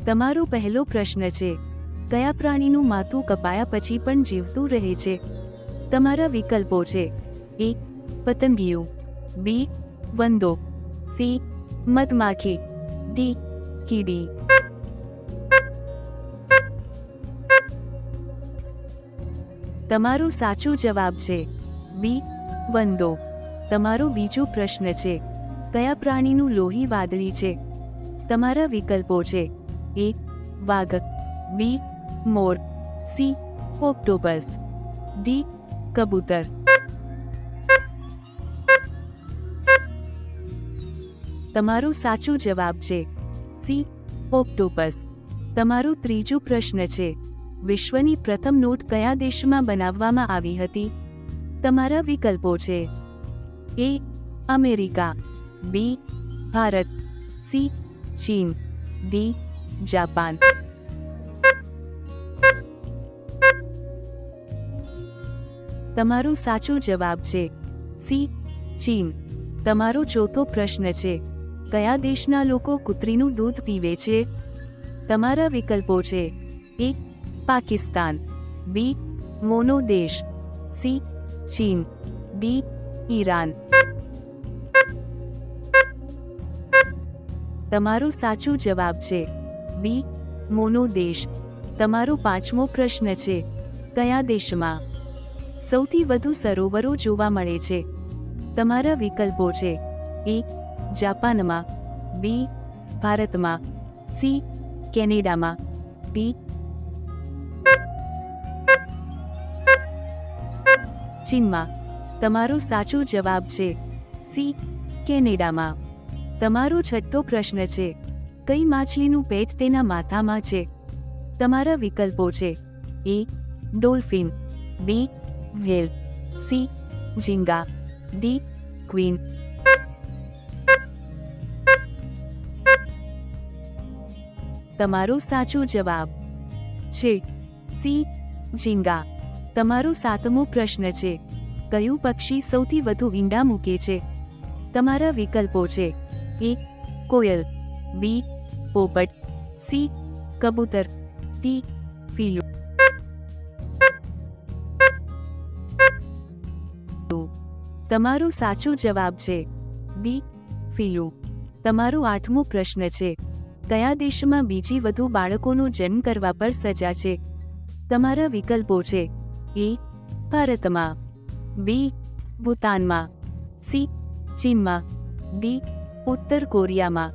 તમારો પહેલો પ્રશ્ન છે, કયા પ્રાણીનું માથું કપાયા પછી પણ જીવતું રહે છે? તમારા વિકલ્પો છે: એ પતંગિયું, બી વંદો, સી મધમાખી, ડી કીડી. તમારો સાચો જવાબ છે બી વંદો. તમારો બીજો પ્રશ્ન છે, કયા પ્રાણીનું લોહી વાદળી છે? તમારા વિકલ્પો છે: એ વાઘ, બી મોર, સી ઓક્ટોપસ, ડી કબૂતર. તમારો સાચો જવાબ છે સી ઓક્ટોપસ. તમારો ત્રીજો પ્રશ્ન છે, વિશ્વની પ્રથમ નોટ કયા દેશમાં બનાવવામાં આવી હતી? તમારા વિકલ્પો છે: એ અમેરિકા, બી ભારત, સી ચીન, ડી જાપાન. તમારો સાચો જવાબ છે સી ચીન. તમારો ચોથો પ્રશ્ન છે, કયા દેશના લોકો કૂતરીનું દૂધ પીવે છે? તમારા વિકલ્પો છે: એ પાકિસ્તાન, બી મોનો દેશ, સી ચીન, ડી ઈરાન. તમારો સાચો જવાબ છે બી મોનો દેશ. તમારો પાંચમો પ્રશ્ન છે, કયા દેશમાં સૌથી વધુ સરોવરો જોવા મળે છે? તમારા વિકલ્પો છે: એ જાપાનમાં, બી ભારતમાં, સી કેનેડામાં, ડી ચીનમાં. તમારો સાચો જવાબ છે સી કેનેડામાં. તમારો છઠ્ઠો પ્રશ્ન છે, કઈ માછલીનું પેટ તેના માથામાં છે? તમારા વિકલ્પો છે: એ ડોલ્ફિન, બી વ્હેલ, સી ઝીંગા, ડી ક્વીન. તમારો સાચો જવાબ છે સી ઝીંગા. તમારો સાતમો પ્રશ્ન છે, કયું પક્ષી સૌથી વધુ ઈંડા મૂકે છે? તમારા વિકલ્પો છે: એ કોયલ, બી પોપટ, સી કબૂતર, ડી ફીલું. તમારો સાચો જવાબ છે બી ફીલું. તમારો આઠમો પ્રશ્ન છે, કયા દેશમાં બીજી વધુ બાળકોનો જન્મ કરવા પર સજા છે? તમારા વિકલ્પો છે: એ ભારતમાં, બી ભૂતાનમાં, સી ચીનમાં, ડી ઉત્તર કોરિયામાં.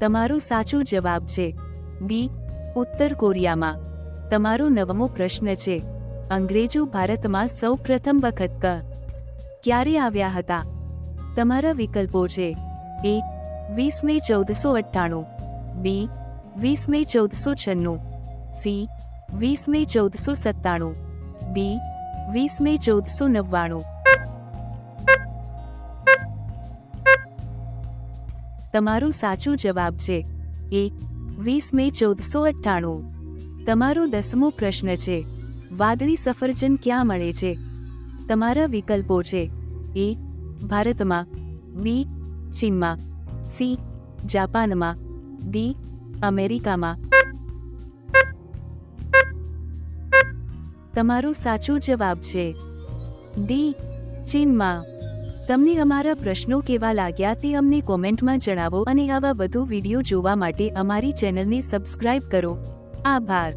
તમારો સાચો જવાબ છે ડી ઉત્તર કોરિયામાં. તમારો નવમો પ્રશ્ન છે, અંગ્રેજો ભારતમાં સૌ પ્રથમ વખત ક્યારે આવ્યા હતા? તમારા વિકલ્પો છે: એ 20 મે 1498, બી 20 મે 1496, સી 20 મે 1497, ડી 20 મે 1499. તમારો સાચો જવાબ છે એ 20 મે 1498. તમારો 10મો પ્રશ્ન છે, વાદળી સફરજન ક્યાં મળે છે? તમારા વિકલ્પો છે: એ ભારતમાં, બી ચીનમાં, સી જાપાનમાં, ડી અમેરિકામાં. તમારો સાચો જવાબ છે ડી ચીનમાં. તમને અમારા પ્રશ્નો કેવા લાગ્યા તે અમને કોમેન્ટમાં જણાવો અને આવા વધુ વિડીયો જોવા માટે અમારી ચેનલને સબસ્ક્રાઇબ કરો. આભાર.